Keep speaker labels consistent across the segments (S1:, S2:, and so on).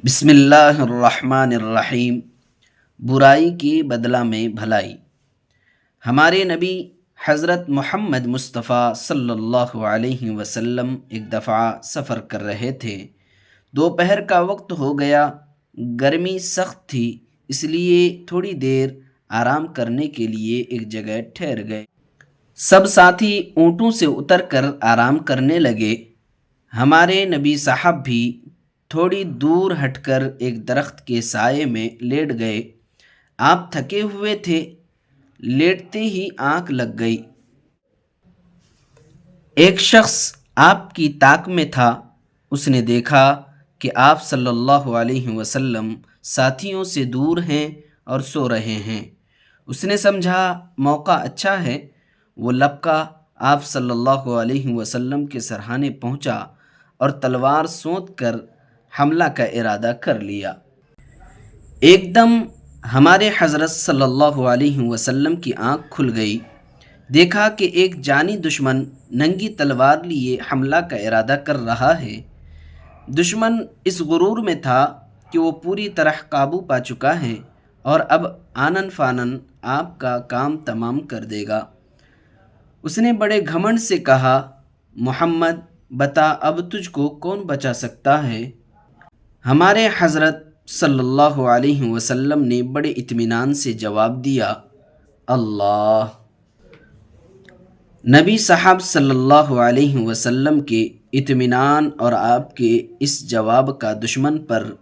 S1: بسم اللہ الرحمن الرحیم۔ برائی کی بدلہ میں بھلائی۔ ہمارے نبی حضرت محمد مصطفیٰ صلی اللہ علیہ وسلم ایک دفعہ سفر کر رہے تھے۔ دوپہر کا وقت ہو گیا، گرمی سخت تھی، اس لیے تھوڑی دیر آرام کرنے کے لیے ایک جگہ ٹھہر گئے۔ سب ساتھی اونٹوں سے اتر کر آرام کرنے لگے۔ ہمارے نبی صاحب بھی تھوڑی دور ہٹ کر ایک درخت کے سائے میں لیٹ گئے۔ آپ تھکے ہوئے تھے، لیٹتے ہی آنکھ لگ گئی۔ ایک شخص آپ کی طاق میں تھا۔ اس نے دیکھا کہ آپ صلی اللہ علیہ وسلم ساتھیوں سے دور ہیں اور سو رہے ہیں۔ اس نے سمجھا موقع اچھا ہے۔ وہ لپکا آپ صلی اللہ علیہ وسلم کے سرہانے پہنچا اور تلوار سونت کر حملہ کا ارادہ کر لیا۔ ایک دم ہمارے حضرت صلی اللہ علیہ وسلم کی آنکھ کھل گئی۔ دیکھا کہ ایک جانی دشمن ننگی تلوار لیے حملہ کا ارادہ کر رہا ہے۔ دشمن اس غرور میں تھا کہ وہ پوری طرح قابو پا چکا ہے اور اب آنن فانن آپ کا کام تمام کر دے گا۔ اس نے بڑے گھمنڈ سے کہا، محمد بتا اب تجھ کو کون بچا سکتا ہے؟ ہمارے حضرت صلی اللہ علیہ وسلم نے بڑے اطمینان سے جواب دیا، اللہ۔ نبی صاحب صلی اللہ علیہ وسلم کے اطمینان اور آپ کے اس جواب کا دشمن پر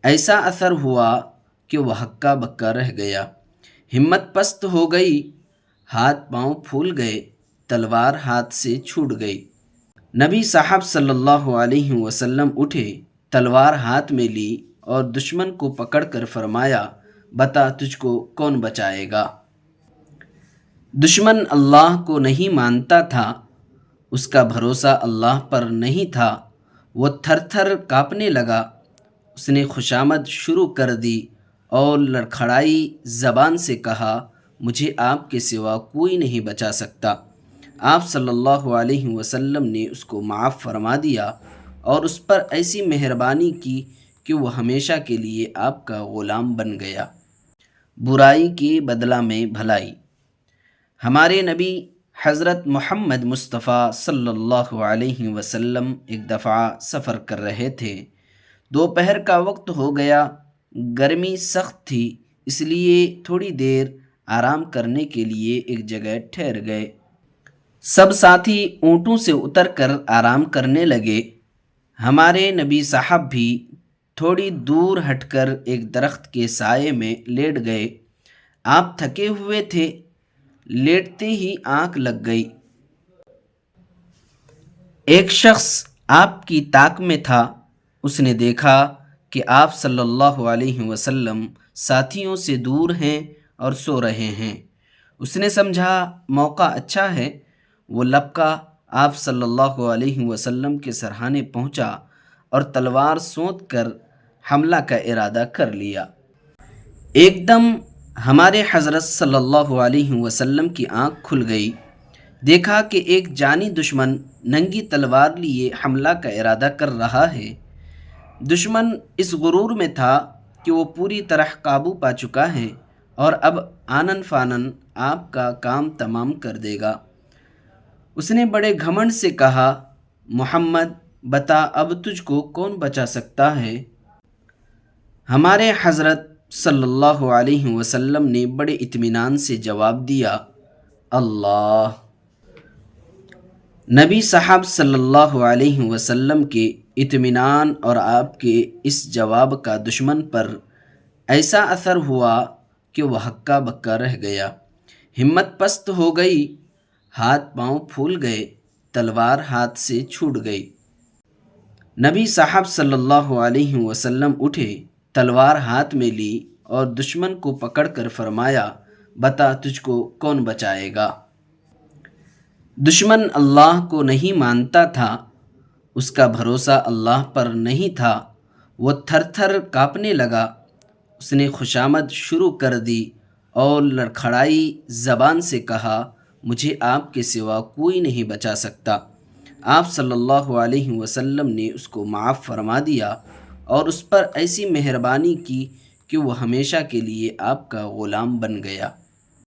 S1: ایسا اثر ہوا کہ وہ ہکا بکا رہ گیا، ہمت پست ہو گئی، ہاتھ پاؤں پھول گئے، تلوار ہاتھ سے چھوٹ گئی۔ نبی صاحب صلی اللہ علیہ وسلم اٹھے، تلوار ہاتھ میں لی اور دشمن کو پکڑ کر فرمایا، بتا تجھ کو کون بچائے گا؟ دشمن اللہ کو نہیں مانتا تھا، اس کا بھروسہ اللہ پر نہیں تھا۔ وہ تھر تھر کانپنے لگا۔ اس نے خوشامد شروع کر دی اور لڑکھڑائی زبان سے کہا، مجھے آپ کے سوا کوئی نہیں بچا سکتا۔ آپ صلی اللہ علیہ وسلم نے اس کو معاف فرما دیا اور اس پر ایسی مہربانی کی کہ وہ ہمیشہ کے لیے آپ کا غلام بن گیا۔ برائی کی بدلہ میں بھلائی۔ ہمارے نبی حضرت محمد مصطفیٰ صلی اللہ علیہ وسلم ایک دفعہ سفر کر رہے تھے۔ دوپہر کا وقت ہو گیا، گرمی سخت تھی، اس لیے تھوڑی دیر آرام کرنے کے لیے ایک جگہ ٹھہر گئے۔ سب ساتھی اونٹوں سے اتر کر آرام کرنے لگے۔ ہمارے نبی صاحب بھی تھوڑی دور ہٹ کر ایک درخت کے سائے میں لیٹ گئے۔ آپ تھکے ہوئے تھے، لیٹتے ہی آنکھ لگ گئی۔ ایک شخص آپ کی طاق میں تھا۔ اس نے دیکھا کہ آپ صلی اللہ علیہ وسلم ساتھیوں سے دور ہیں اور سو رہے ہیں۔ اس نے سمجھا موقع اچھا ہے۔ وہ لپکا آپ صلی اللہ علیہ وسلم کے سرہانے پہنچا اور تلوار سونت کر حملہ کا ارادہ کر لیا۔ ایک دم ہمارے حضرت صلی اللہ علیہ وسلم کی آنکھ کھل گئی۔ دیکھا کہ ایک جانی دشمن ننگی تلوار لیے حملہ کا ارادہ کر رہا ہے۔ دشمن اس غرور میں تھا کہ وہ پوری طرح قابو پا چکا ہے اور اب آنن فانن آپ کا کام تمام کر دے گا۔ اس نے بڑے گھمنڈ سے کہا، محمد بتا اب تجھ کو کون بچا سکتا ہے؟ ہمارے حضرت صلی اللہ علیہ وسلم نے بڑے اطمینان سے جواب دیا، اللہ۔ نبی صاحب صلی اللہ علیہ وسلم کے اطمینان اور آپ کے اس جواب کا دشمن پر ایسا اثر ہوا کہ وہ ہکا بکا رہ گیا، ہمت پست ہو گئی، ہاتھ پاؤں پھول گئے، تلوار ہاتھ سے چھوٹ گئی۔ نبی صاحب صلی اللہ علیہ وسلم اٹھے، تلوار ہاتھ میں لی اور دشمن کو پکڑ کر فرمایا، بتا تجھ کو کون بچائے گا؟ دشمن اللہ کو نہیں مانتا تھا، اس کا بھروسہ اللہ پر نہیں تھا۔ وہ تھر تھر کانپنے لگا۔ اس نے خوشامد شروع کر دی اور لڑکھڑائی زبان سے کہا، مجھے آپ کے سوا کوئی نہیں بچا سکتا۔ آپ صلی اللہ علیہ وسلم نے اس کو معاف فرما دیا اور اس پر ایسی مہربانی کی کہ وہ ہمیشہ کے لیے آپ کا غلام بن گیا۔